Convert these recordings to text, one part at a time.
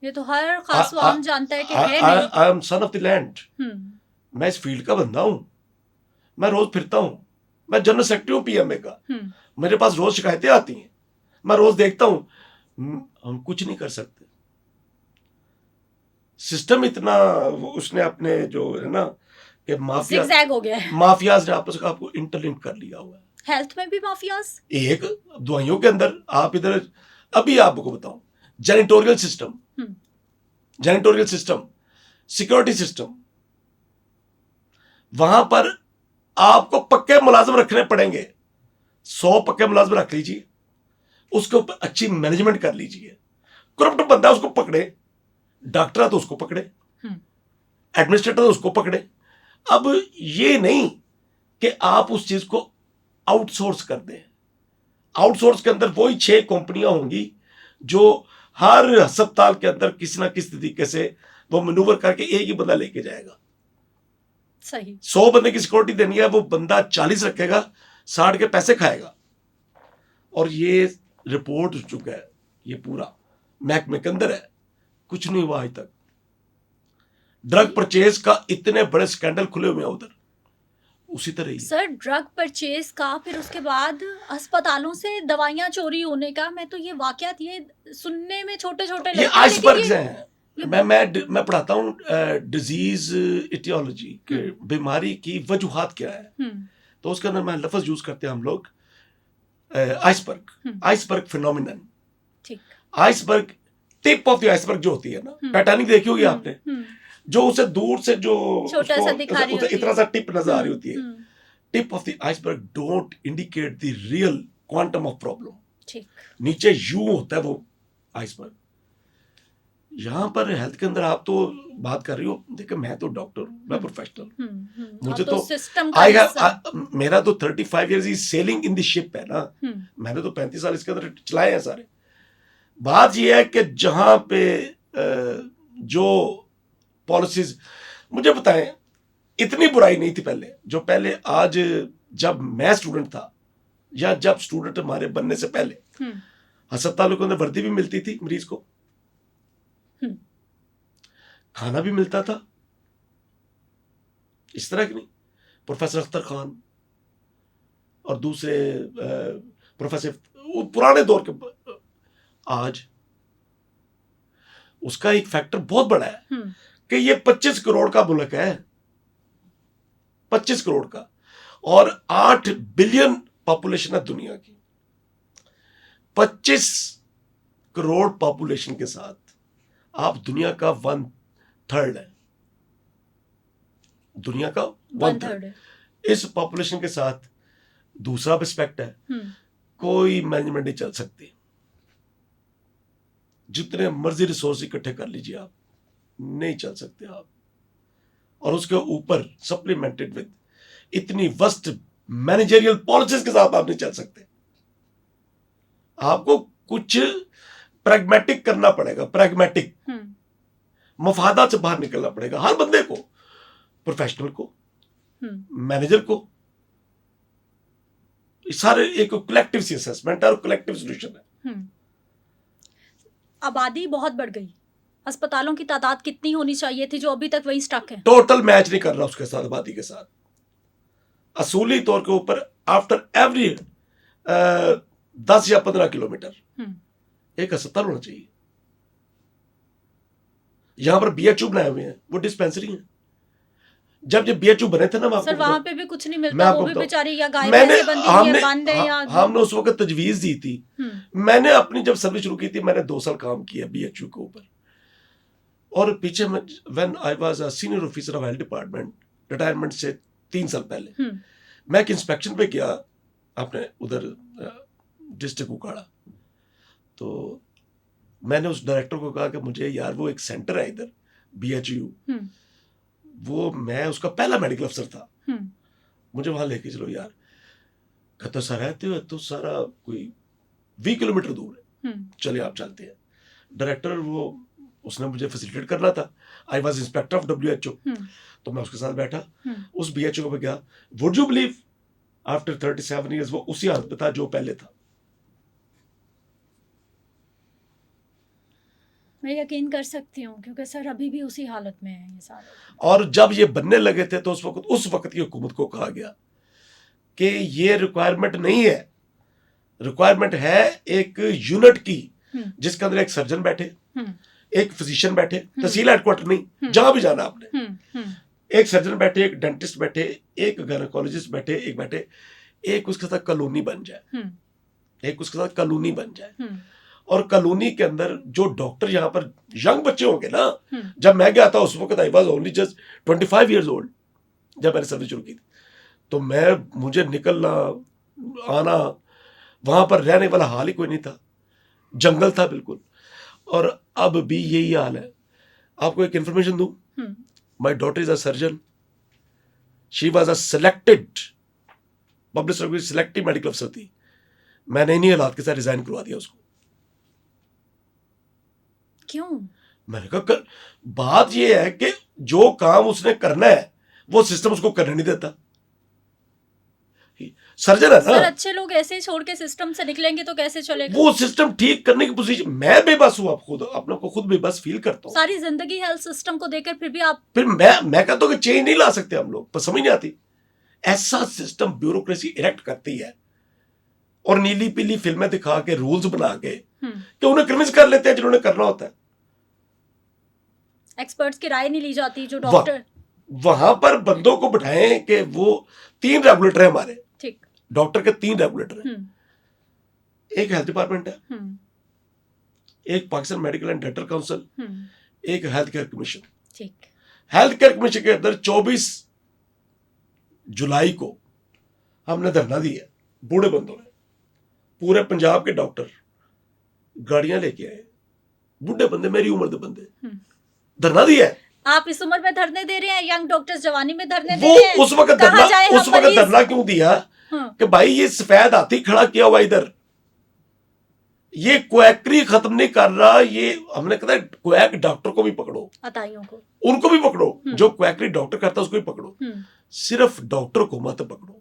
ये तो हर खास आम जानता है कि है नहीं। I am son of the land. Hmm मैं इस फील्ड का बंदा हूं, मैं रोज फिरता हूं, मैं जनरल सेक्रेटरी हूं पीएमए का, मेरे पास रोज शिकायतें आती हैं, मैं रोज देखता हूं। हम कुछ नहीं कर सकते। सिस्टम इतना उसने अपने जो है ना कि माफिया zigzag हो गया है। माफियाज ने आपस में आपको इंटरलिंक कर लिया हुआ है। हेल्थ में भी माफियाज। एक दवाइयों के अंदर आप इधर, अभी आपको बताऊं, जेनिटोरियल सिस्टम, जेनिटोरियल सिस्टम, सिक्योरिटी सिस्टम, वहां पर आपको पक्के मुलाजिम रखने पड़ेंगे। 100 पक्के मुलाजिम रख लीजिए, उसके ऊपर अच्छी मैनेजमेंट कर लीजिए। करप्ट बंदा उसको पकड़े, डॉक्टर है तो उसको पकड़े, एडमिनिस्ट्रेटर तो उसको पकड़े। अब ये नहीं कि आप उस चीज को आउटसोर्स कर दें। आउटसोर्स के अंदर वही 6 कंपनियां होंगी जो हर अस्पताल के अंदर किसी ना किसी तरीके से वो मैनूवर करके एक ही बंदा लेके जाएगा। सही 100 बंदे की सिक्योरिटी देनी है, वो बंदा 40 रखेगा, 60 के पैसे खाएगा। और ये रिपोर्ट हो चुका है, ये पूरा महकमे के अंदर है, कुछ नहीं हुआ आज तक। ड्रग परचेज का इतने बड़े स्कैंडल खुले हुए हैं उधर, उसी तरह ही सर ड्रग परचेज का, फिर उसके बाद अस्पतालों से दवाइयां चोरी होने का, मैं तो ये वाकयात ये सुनने में छोटे छोटे ये लगते हैं, लेकिन आइसबर्ग्स हैं। मैं पढ़ाता हूँ डिजीज इटियोलॉजी के, बीमारी की वजूहात क्या है, तो उसके अंदर मैं लफ्ज यूज करते हैं हम लोग आइसबर्ग, आइसबर्ग फिनोमिनन। ठीक iceberg, tip of the iceberg जो होती है ना, टाइटैनिक देखी होगी आपने, जो उसे दूर से जो छोटा सा दिखा रही होती है, इतना सा टिप नजर आ रही होती है। Tip of the iceberg don't indicate the real quantum of problem. ठीक, नीचे यू होता है वो आइसबर्ग। यहां पर हेल्थ के अंदर आप तो बात कर रही हो, देखिए मैं तो डॉक्टर हूं, मैं प्रोफेशनल, मुझे तो सिस्टम आई हैव, मेरा तो 35 years is selling in the ship है ना। मैंने तो 35 साल इसके अंदर चलाए हैं सारे। बात यह है कि जहां पे जो पॉलिसीज, मुझे बताएं, इतनी बुराई नहीं थी पहले, जो पहले आज जब मैं स्टूडेंट था या जब स्टूडेंट हमारे बनने से पहले अस्पतालों के अंदर वर्दी भी मिलती थी मरीज को, खाना भी मिलता था, इस तरह की नहीं। प्रोफेसर अख्तर खान और दूसरे प्रोफेसर पुराने दौर के, आज उसका एक फैक्टर बहुत बड़ा है कि ये 25 करोड़ का मुल्क है, 25 करोड़ का, और 8 बिलियन पॉपुलेशन है दुनिया की। 25 करोड़ पॉपुलेशन के साथ आप दुनिया का 1/3 है, दुनिया का 1/3। इस पॉपुलेशन के साथ दूसरा एस्पेक्ट है, कोई मैनेजमेंट नहीं चल सकती। जितने मर्जी रिसोर्स इकट्ठे कर लीजिए आप, नहीं चल सकते आप। और उसके ऊपर सप्लीमेंटेड विद इतनी वस्ट मैनेजरियल पॉलिसीज के साथ आप नहीं चल सकते। आपको कुछ प्रैग्मेटिक करना पड़ेगा, प्रैग्मेटिक, मफादा से बाहर निकलना पड़ेगा हर बंदे को, प्रोफेशनल को, मैनेजर को। सारे एक कलेक्टिव सी असेसमेंट है और कलेक्टिव सोल्यूशन है। आबादी बहुत बढ़ गई, अस्पतालों की तादाद कितनी होनी चाहिए थी जो अभी तक वही स्टक है? टोटल मैच नहीं कर रहा उसके साथ, आबादी के साथ। असूली तौर के ऊपर आफ्टर एवरी 10 या 15 किलोमीटर एक अस्पताल होना चाहिए। यहां पर बीएचयू बनाए हुए हैं, वो डिस्पेंसरी है। जब ये बीएचयू बने थे ना, सर वहां पे भी कुछ नहीं मिलता, वो भी बेचारी या गाय भैंसे बंधी है, बंद है, या हमने उस वक्त तजवीज दी थी। मैंने अपनी जब सर्विस शुरू की थी, मैंने 2 साल काम किया बीएचयू के ऊपर। और पीछे में when I was a senior officer of health department, retirement से 3 साल पहले, मैं एक इंस्पेक्शन पे गया अपने उधर डिस्ट्रिक्ट उकाड़ा। तो मैंने उस डायरेक्टर को कहा कि मुझे यार वो एक सेंटर है इधर बीएचयू, वो मैं उसका पहला मेडिकल अफसर था, मुझे वहां लेके चलो यार। कहता सर रहते हो तो सारा कोई 20 किलोमीटर दूर है, चलिए आप चलते हैं। डायरेक्टर वो उसने मुझे फैसिलिटेट करना था, I was inspector of WHO, तो मैं उसके साथ बैठा, उस बीएचओ पे गया। Would you believe after 37 years वो उसी हालत पे था जो पहले था। मैं यकीन कर सकती हूँ, क्योंकि सर अभी भी उसी हालत में है ये सारे। और जब ये बनने लगे थे तो उस वक्त की हुकूमत को कहा गया कि ये रिक्वायरमेंट नहीं है, रिक्वायरमेंट है एक यूनिट की जिसके अंदर एक सर्जन बैठे, एक फिजिशियन बैठे, तहसील हेडक्वार्टर नहीं, जहां भी जाना आपने, एक सर्जन बैठे, एक डेंटिस्ट बैठे, एक गायनेकोलॉजिस्ट बैठे, एक उसके साथ कॉलोनी बन जाए, एक उसके साथ कॉलोनी बन जाए। और कॉलोनी के अंदर जो डॉक्टर यहाँ पर यंग बच्चे होंगे ना, जब मैं गया था उस वक्त I was only just 25 years old जब मैंने सर्विस शुरू की थी, तो मुझे निकलना आना, वहां पर रहने वाला हाल ही कोई नहीं था, जंगल था बिल्कुल। और अब भी यही हाल है। आपको एक इंफॉर्मेशन दूं, my daughter is a surgeon, she was a selected public service, selective medical अफसर थी, मैंने इन्हीं हालात के साथ रिजाइन करवा दिया उसको। क्यों? मैंने कहा बात यह है कि जो काम उसने करना है वो सिस्टम उसको करने नहीं देता। सर्जन है ना सर, अच्छे लोग ऐसे ही छोड़ के सिस्टम से निकलेंगे तो कैसे चलेगा? वो सिस्टम ठीक करने की पोजीशन, मैं बेबस हूं, आप खुद अपने को खुद बेबस फील करता हूं। सारी जिंदगी हेल्थ सिस्टम को देकर फिर भी आप, फिर मैं कहता हूं कि चेंज नहीं ला सकते हम लोग, पर समझ नहीं आती। ऐसा सिस्टम ब्यूरोक्रेसी इरेक्ट करती है और नीली पीली फिल्में दिखा के रूल्स बना के कि उन्हें कन्विंस कर लेते हैं जिन्होंने करना होता है। एक्सपर्ट्स की राय नहीं ली जाती, जो डॉक्टर वहां पर बंदों को बिठाएं कि वो 3 रेगुलेटर है हमारे, ठीक, डॉक्टर के 3 रेगुलेटर हैं, एक हेल्थ डिपार्टमेंट है, एक Pakistan medical and dental council, एक हेल्थ केयर कमीशन। ठीक, हेल्थ केयर कमीशन के अंदर 24 जुलाई को हमने धरना दिया, बूढ़े बंदों ने, पूरे पंजाब के डॉक्टर गाड़ियां लेके आए, बूढ़े बंदे, मेरी उम्र के बंदे, धरना दिया है। आप इस उम्र में धरने दे रहे हैं, यंग डॉक्टर्स जवानी में धरने दे वो रहे हैं। उस वक्त धरना क्यों दिया कि भाई ये सफेद हाथी खड़ा किया हुआ इधर, ये क्वैकरी खत्म नहीं कर रहा, ये हमने कहा क्वैक डॉक्टर को भी पकड़ो, अताइयों को, उनको भी पकड़ो, जो क्वैकरी डॉक्टर करता है उसको भी पकड़ो, सिर्फ डॉक्टर को मत पकड़ो।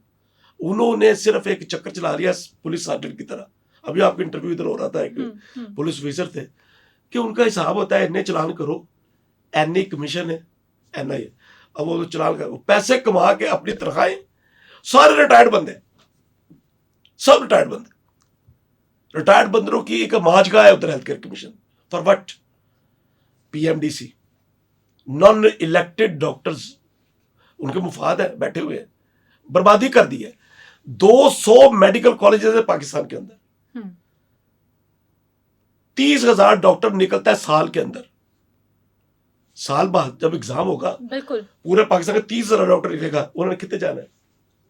उन्होंने सिर्फ एक चक्कर चला लिया पुलिस सर्जन की तरह। अभी आपका इंटरव्यू इधर हो रहा था, एक पुलिस ऑफिसर थे कि उनका हिसाब होता है, इन्हें चलान करो, एनए कमीशन है, एनआई, अब वो चलान करो, पैसे कमा के अपनी तनख्वाहें, सारे रिटायर्ड बंदे, सब रिटायर्ड बंदे, रिटायर्ड बंदरों की एक माज का है उधर health care commission, for what? PMDC, non elected doctors, उनके मुफाद है, बैठे हुए हैं, बर्बादी कर दी है। 200 मेडिकल कॉलेजेस है पाकिस्तान के अंदर, 30,000 डॉक्टर निकलता है साल के अंदर, साल बाद जब एग्जाम होगा बिल्कुल पूरे पाकिस्तान के 30,000 डॉक्टर निकलेगा, उन्होंने कितने जाना है?